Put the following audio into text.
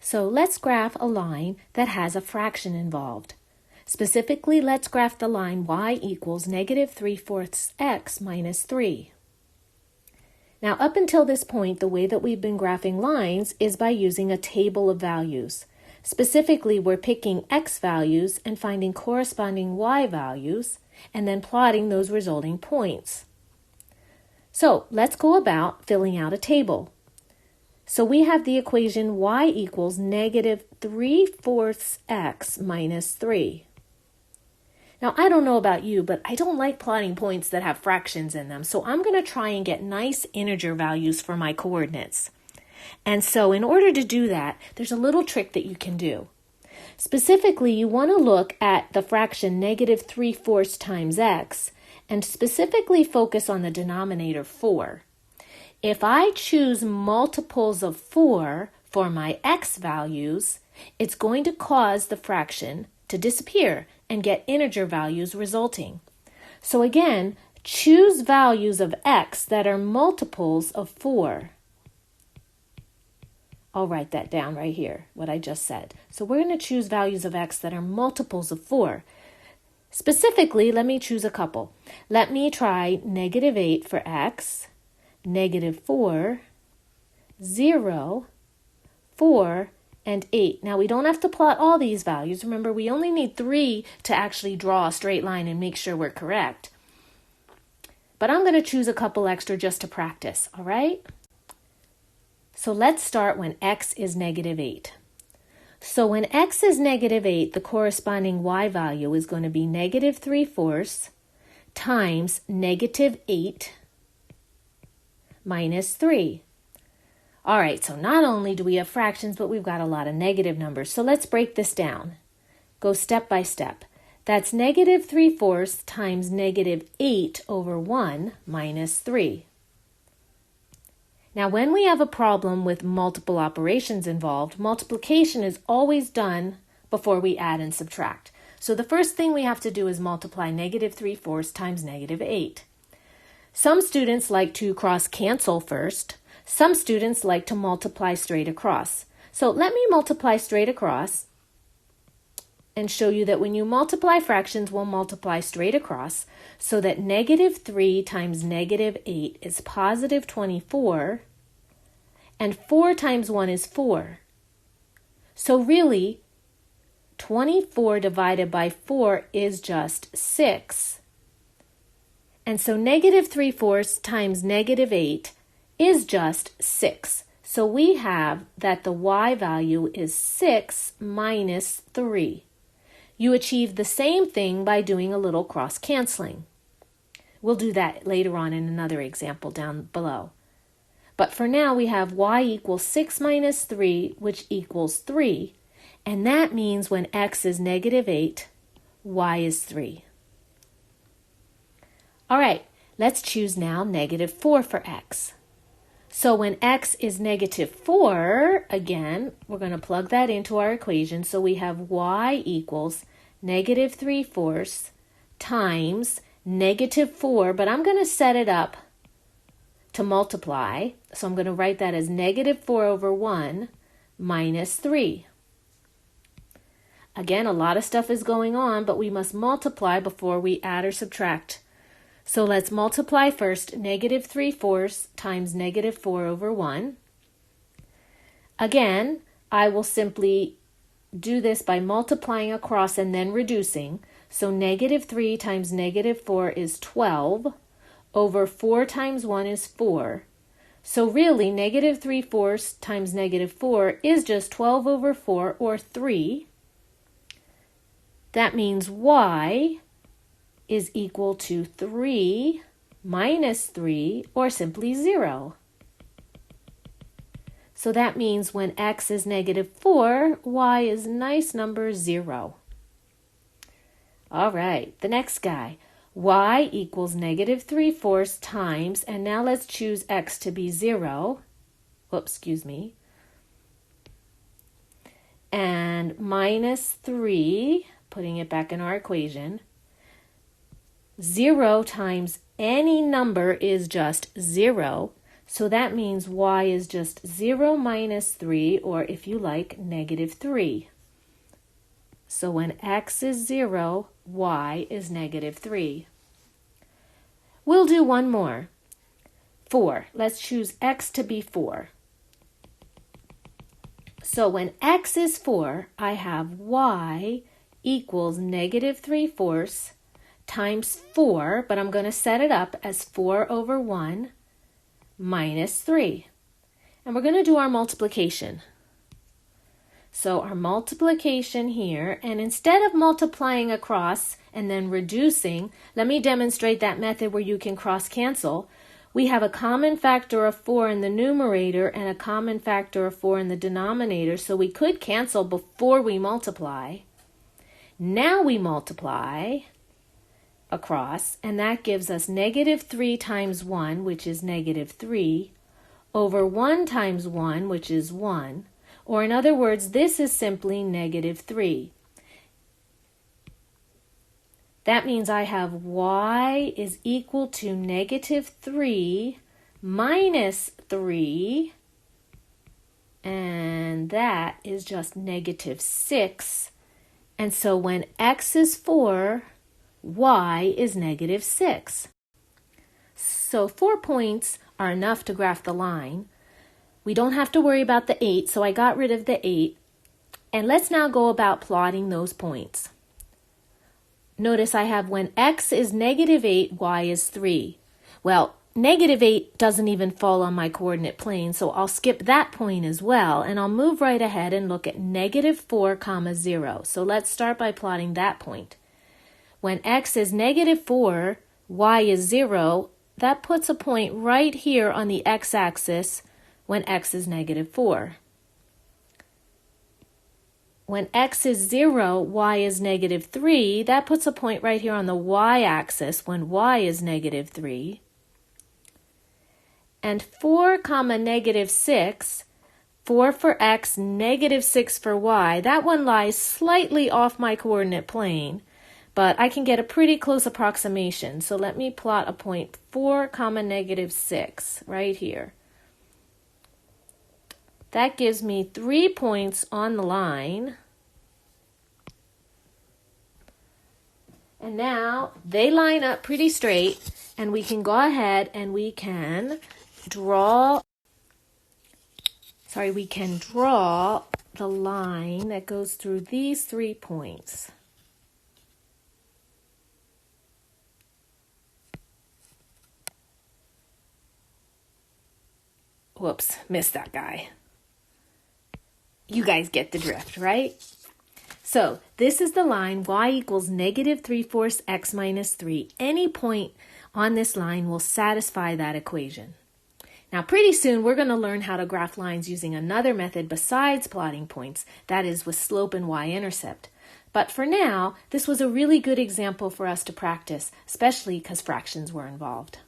So let's graph a line that has a fraction involved. Specifically, let's graph the line y equals -3/4 x minus 3. Now, up until this point, the way that we've been graphing lines is by using a table of values. Specifically, we're picking x values and finding corresponding y values, and then plotting those resulting points. So let's go about filling out a table. So we have the equation y equals -3/4 x minus 3. Now, I don't know about you, but I don't like plotting points that have fractions in them, so I'm going to try and get nice integer values for my coordinates. And so in order to do that, there's a little trick that you can do. Specifically, you want to look at the fraction -3/4 times x and specifically focus on the denominator 4. If I choose multiples of 4 for my x values, it's going to cause the fraction to disappear and get integer values resulting. So again, choose values of x that are multiples of 4. I'll write that down right here, what I just said. So we're going to choose values of x that are multiples of 4. Specifically, let me choose a couple. Let me try -8 for x, -4, 0, 4, and 8. Now, we don't have to plot all these values. Remember, we only need 3 to actually draw a straight line and make sure we're correct. But I'm going to choose a couple extra just to practice, all right? So let's start when x is -8. So when x is -8, the corresponding y value is going to be -3/4 times -8 minus 3. All right, so not only do we have fractions, but we've got a lot of negative numbers. So let's break this down. Go step by step. That's -3/4 times -8/1 minus 3. Now, when we have a problem with multiple operations involved, multiplication is always done before we add and subtract. So the first thing we have to do is multiply -3/4 times -8. Some students like to cross-cancel first. Some students like to multiply straight across. So let me multiply straight across and show you that when you multiply fractions, we'll multiply straight across, so that -3 times -8 is positive 24, and 4 times 1 is 4. So really, 24 divided by 4 is just 6. And so -3/4 times -8 is just 6. So we have that the y value is 6 minus 3. You achieve the same thing by doing a little cross-canceling. We'll do that later on in another example down below. But for now, we have y equals 6 minus 3, which equals 3. And that means when x is -8, y is 3. All right, let's choose now -4 for x. So when x is -4, again, we're going to plug that into our equation. So we have y equals -3/4 times -4, but I'm going to set it up to multiply. So I'm going to write that as -4/1 minus 3. Again, a lot of stuff is going on, but we must multiply before we add or subtract. So let's multiply first -3/4 times -4/1. Again, I will simply do this by multiplying across and then reducing. So -3 times -4 is 12 over 4 times 1 is 4. So really, -3/4 times -4 is just 12 over 4, or 3. That means y is equal to 3 minus 3, or simply 0. So that means when x is -4, y is nice number 0. All right, the next guy. Y equals -3/4 times, and now let's choose x to be 0. Oops, excuse me. And minus 3, putting it back in our equation. 0 times any number is just 0. So that means y is just 0 minus 3, or if you like, negative 3. So when x is 0, y is negative 3. We'll do one more. 4. Let's choose x to be 4. So when x is 4, I have y equals negative 3/4 times 4, but I'm going to set it up as 4 over 1 minus 3. And we're going to do our multiplication. So our multiplication here, and instead of multiplying across and then reducing, let me demonstrate that method where you can cross-cancel. We have a common factor of 4 in the numerator and a common factor of 4 in the denominator, so we could cancel before we multiply. Now we multiply across, and that gives us negative 3 times 1, which is negative 3, over 1 times 1, which is 1, or in other words, this is simply negative 3. That means I have y is equal to negative 3 minus 3, and that is just negative 6. And so when x is 4, y is negative 6. So 4 points are enough to graph the line. We don't have to worry about the 8, so I got rid of the 8. And let's now go about plotting those points. Notice I have when x is negative 8, y is 3. Well, negative 8 doesn't even fall on my coordinate plane, so I'll skip that point as well, and I'll move right ahead and look at negative 4, 0. So let's start by plotting that point. When x is negative 4, y is 0, that puts a point right here on the x-axis when x is negative 4. When x is 0, y is negative 3, that puts a point right here on the y-axis when y is negative 3. And 4, negative 6, 4 for x, negative 6 for y, that one lies slightly off my coordinate plane, but I can get a pretty close approximation. So let me plot a point 4, negative 6 right here. That gives me 3 points on the line. And now they line up pretty straight, and we can go ahead and we can draw the line that goes through these 3 points. Whoops, missed that guy. You guys get the drift, right? So this is the line y equals negative 3/4 x minus 3. Any point on this line will satisfy that equation. Now pretty soon we're going to learn how to graph lines using another method besides plotting points, that is with slope and y-intercept. But for now, this was a really good example for us to practice, especially because fractions were involved.